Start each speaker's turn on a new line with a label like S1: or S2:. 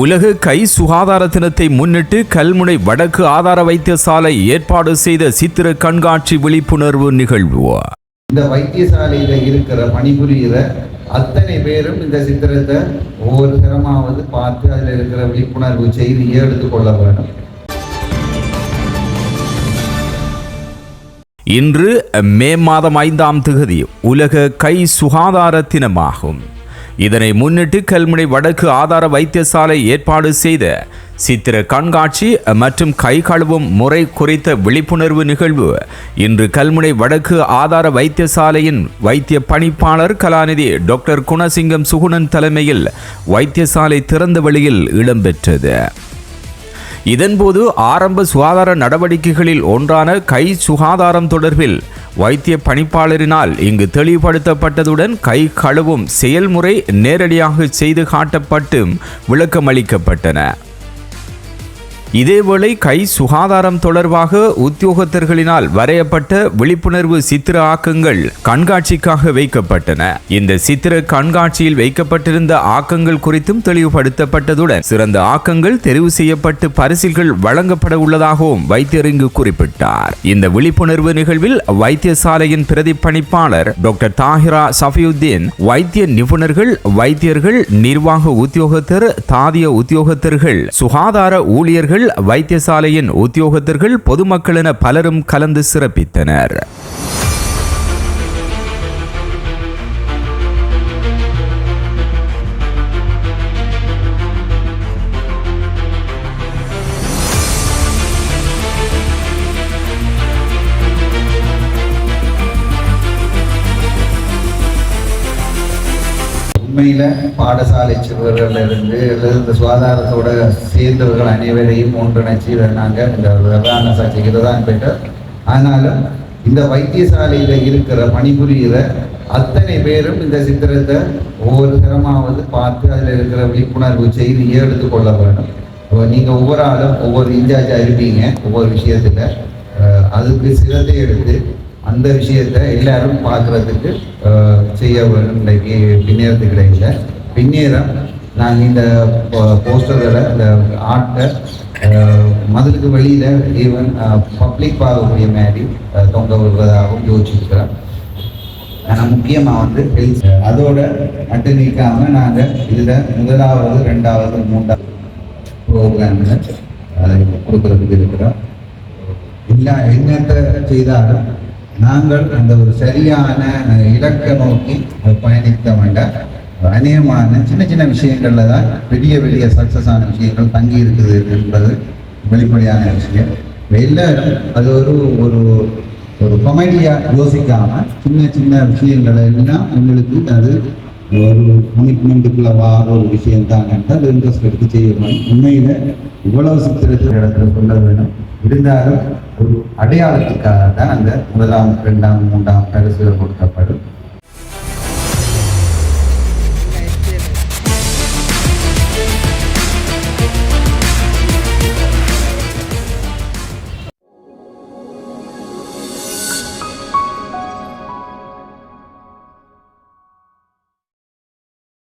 S1: உலக கை சுகாதார தினத்தை முன்னிட்டு கல்முனை வடக்கு ஆதார வைத்தியசாலை ஏற்பாடு செய்த சித்திர கண்காட்சி விழிப்புணர்வு நிகழ்வு.
S2: இந்த வைத்தியசாலையில இருக்கிற பணிபுரிகிற அத்தனை பேரும் இந்த சித்திரத்தை ஒவ்வொரு தரமாவது பார்த்து அதில் இருக்கிற விழிப்புணர்வு செய்தியை எடுத்துக்கொள்ள வேண்டும்.
S1: இன்று மே மாதம் 5ஆம் தேதி உலக கை சுகாதார தினமாகும். இதனை முன்னிட்டு கல்முனை வடக்கு ஆதார வைத்தியசாலை ஏற்பாடு செய்த சித்திர கண்காட்சி மற்றும் கை கழுவும் முறை குறித்த விழிப்புணர்வு நிகழ்வு இன்று கல்முனை வடக்கு ஆதார வைத்தியசாலையின் வைத்திய பணிப்பாளர் கலாநிதி டாக்டர் குணசிங்கம் சுகுணன் தலைமையில் வைத்தியசாலை திறந்த வெளியில் இடம்பெற்றது. இதன்போது ஆரம்ப சுகாதார நடவடிக்கைகளில் ஒன்றான கை சுகாதாரம் தொடர்பில் வைத்திய பணிப்பாளரினால் இங்கு தெளிவுபடுத்தப்பட்டதுடன் கை கழுவும் செயல்முறை நேரடியாக செய்து காட்டப்பட்டு விளக்கமளிக்கப்பட்டன. இதேவேளை கை சுகாதாரம் தொடர்பாக உத்தியோகத்தர்களினால் வரையப்பட்ட விழிப்புணர்வு சித்திர ஆக்கங்கள் கண்காட்சிக்காக வைக்கப்பட்டன. இந்த சித்திர கண்காட்சியில் வைக்கப்பட்டிருந்த ஆக்கங்கள் குறித்தும் தெளிவுபடுத்தப்பட்டதுடன் சிறந்த ஆக்கங்கள் தெரிவு செய்யப்பட்டு பரிசில்கள் வழங்கப்பட உள்ளதாகவும் வைத்தியர் இங்கு குறிப்பிட்டார். இந்த விழிப்புணர்வு நிகழ்வில் வைத்தியசாலையின் பிரதி பணிப்பாளர் டாக்டர் தாஹிரா சஃபியுத்தீன், வைத்திய நிபுணர்கள், வைத்தியர்கள், நிர்வாக உத்தியோகத்தர், தாதிய உத்தியோகத்தர்கள், சுகாதார ஊழியர்கள், வைத்தியசாலையின் உத்தியோகத்தர்கள், பொதுமக்கள் என பலரும் கலந்து சிறப்பித்தனர்.
S2: உண்மையில பாடசாலை சிறுவர்களிலிருந்து இந்த சுகாதாரத்தோட சேர்ந்தவர்கள் அனைவரையும் ஒன்றிணைச்சு நாங்கள் இந்த அவேர்னஸா செய்கிறதான் பெட்டர். ஆனாலும் இந்த வைத்தியசாலையில இருக்கிற பணிபுரிகிற அத்தனை பேரும் இந்த சித்திரத்தை ஒவ்வொரு தரமாவது பார்த்து அதில் இருக்கிற விழிப்புணர்வு செய்தியை எடுத்துக்கொள்ள வேண்டும். நீங்க ஒவ்வொரு ஆளும் ஒவ்வொரு இன்சார்ஜா இருப்பீங்க ஒவ்வொரு விஷயத்துல, அதுக்கு சிரத்தை எடுத்து அந்த விஷயத்தை எல்லாரும் பார்க்கறதுக்கு செய்ய வேண்டும். இன்றைக்கு பின்னேறத்துக்கு இடையில பின்னேறம் நாங்கள் இந்த போஸ்டர்களை இந்த ஆர்ட்டை மதுளுக்கு வெளியில ஈவன் பப்ளிக் பார்க்கக்கூடிய மாதிரி தொங்க விடுவதாகவும் யோசிச்சிருக்கிறோம். ஆனால் முக்கியமாக ஹெல்த் அதோட மட்டும் நிற்காம நாங்கள் இதில் 1வது 2வது 3வது ப்ரோக்ராம்ல அதை கொடுக்கறதுக்கு இருக்கிறோம். எல்லா என்னத்தை செய்தாலும் நாங்கள் அந்த ஒரு சரியான இலக்கை நோக்கி பயணிக்க வேண்டாம். அநேகமான சின்ன சின்ன விஷயங்கள்ல தான் பெரிய சக்சஸ் ஆன விஷயங்கள் தங்கி இருக்குது என்பது வெளிப்படையான விஷயம். எல்லாரும் அது ஒரு ஒரு ஒரு கொமெடியா யோசிக்காம சின்ன விஷயங்களை எல்லாம் எங்களுக்கு அது ஒரு கமிட்மெண்ட்டுக்குள்ள வார ஒரு விஷயம் தான் அது இன்ட்ரெஸ்ட் எடுத்து செய்யணும். உண்மையில இவ்வளவு சித்திரத்தில் இடத்துல சொல்ல வேணும். இருந்தாலும் ஒரு அடையாளத்துக்காக தான் அந்த 1ஆம் 2ஆம் 3ஆம் பரிசுகள் கொடுக்கப்படும்.